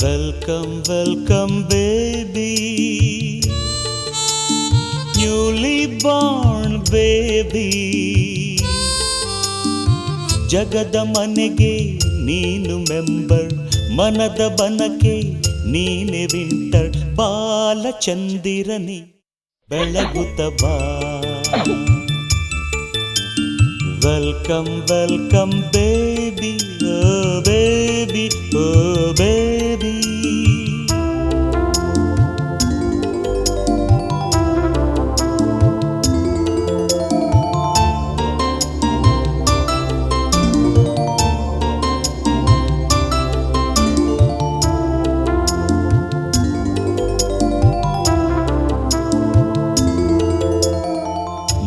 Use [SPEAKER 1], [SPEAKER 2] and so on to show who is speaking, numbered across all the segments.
[SPEAKER 1] Welcome, welcome baby, newly born baby. ಜಗದ ಮನೆಗೆ ನೀನು ಮೆಂಬರ್, ಮನದ ಬನಕೆ ನೀನೆ ವಿಂಟರ್. ಬಾಲಚಂದಿರನಿ ಬೆಳಗುತ್ತ ಬಾ. Welcome welcome baby, oh baby, oh baby.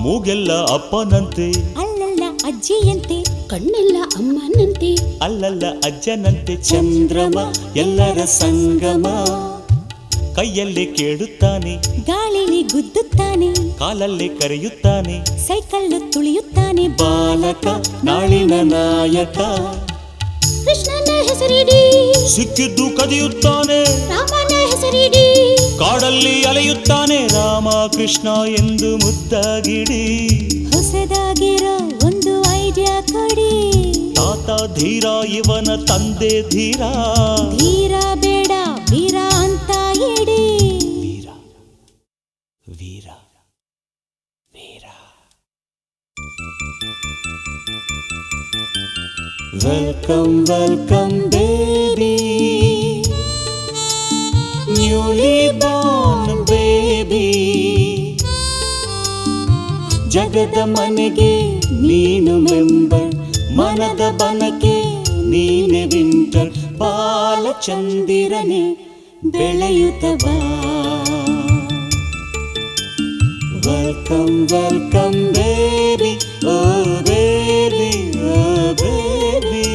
[SPEAKER 1] ಮೂಗೆಲ್ಲ ಅಪ್ಪನಂತೆ,
[SPEAKER 2] ಅಲ್ಲಲ್ಲ ಅಜ್ಜಿಯಂತೆ, ಕಣ್ಣೆಲ್ಲ ಅಮ್ಮನಂತೆ,
[SPEAKER 1] ಅಲ್ಲಲ್ಲ ಅಜ್ಜನಂತೆ. ಚಂದ್ರಮ ಎಲ್ಲರ ಸಂಗಮ, ಕೈಯಲ್ಲಿ ಕೇಳುತ್ತಾನೆ,
[SPEAKER 2] ಗಾಳಿಲಿ ಗುದ್ದುತ್ತಾನೆ,
[SPEAKER 1] ಕಾಲಲ್ಲಿ ಕರೆಯುತ್ತಾನೆ,
[SPEAKER 2] ಸೈಕಲ್ಲು ತುಳಿಯುತ್ತಾನೆ.
[SPEAKER 1] ಬಾಲಕ ನಾಳಿನ ನಾಯಕ,
[SPEAKER 2] ಕೃಷ್ಣನ ಹೆಸರಿಡಿ,
[SPEAKER 1] ಸಿಕ್ಕಿದ್ದು ಕದಿಯುತ್ತಾನೆ,
[SPEAKER 2] ರಾಮನ ಹೆಸರಿಡಿ,
[SPEAKER 1] ಕಾಡಲ್ಲಿ ಅಲೆಯುತ್ತಾನೆ. ರಾಮ ಕೃಷ್ಣ ಎಂದು ಮುದ್ದಾಗಿಡಿ,
[SPEAKER 2] ಹೊಸದಾಗಿರೋ ಒಂದು ಐಡಿಯಾ ಕೊಡಿ.
[SPEAKER 1] ತಾತ ಧೀರ, ಇವನ ತಂದೆ ಧೀರ.
[SPEAKER 2] ಧೀರ ಬೇಡ ವೀರ ಅಂತ ಇಡಿ.
[SPEAKER 1] Veera Veera Veera. Welcome welcome baby, newly born baby. ಜಗದ ಮನೆಗೆ ನೀನು ಮೆಂಬರ್, ಮನದ ಬನಕೆ ನೀನೆ ವಿಂಟರ್. ಬಾಲಚಂದಿರನೆ ಬೆಳೆಯುತ್ತ ಬಾ. Welcome welcome baby, oh baby, oh baby.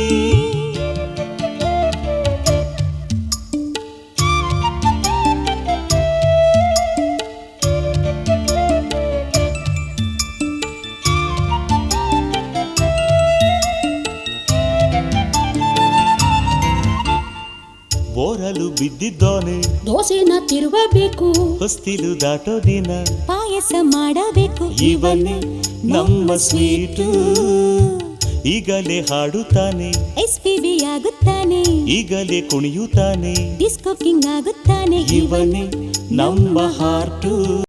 [SPEAKER 1] ಬೋರಲು ಬಿದ್ದಿದ್ದಾನೆ,
[SPEAKER 2] ದೋಸೆನ ತಿರುವಬೇಕು,
[SPEAKER 1] ಹೊಸ್ತಿಲು ದಾಟೋ ದಿನ
[SPEAKER 2] ಪಾಯಸ ಮಾಡಬೇಕು.
[SPEAKER 1] ಇವನೇ ನಮ್ಮ ಸ್ವೀಟು, ಈಗಲೇ ಹಾಡುತ್ತಾನೆ,
[SPEAKER 2] SPB ಆಗುತ್ತಾನೆ,
[SPEAKER 1] ಈಗಲೇ ಕುಣಿಯುತ್ತಾನೆ,
[SPEAKER 2] ಡಿಸ್ಕೋ ಕಿಂಗ್ ಆಗುತ್ತಾನೆ.
[SPEAKER 1] ಇವನೇ ನಮ್ಮ ಹಾರ್ಟು.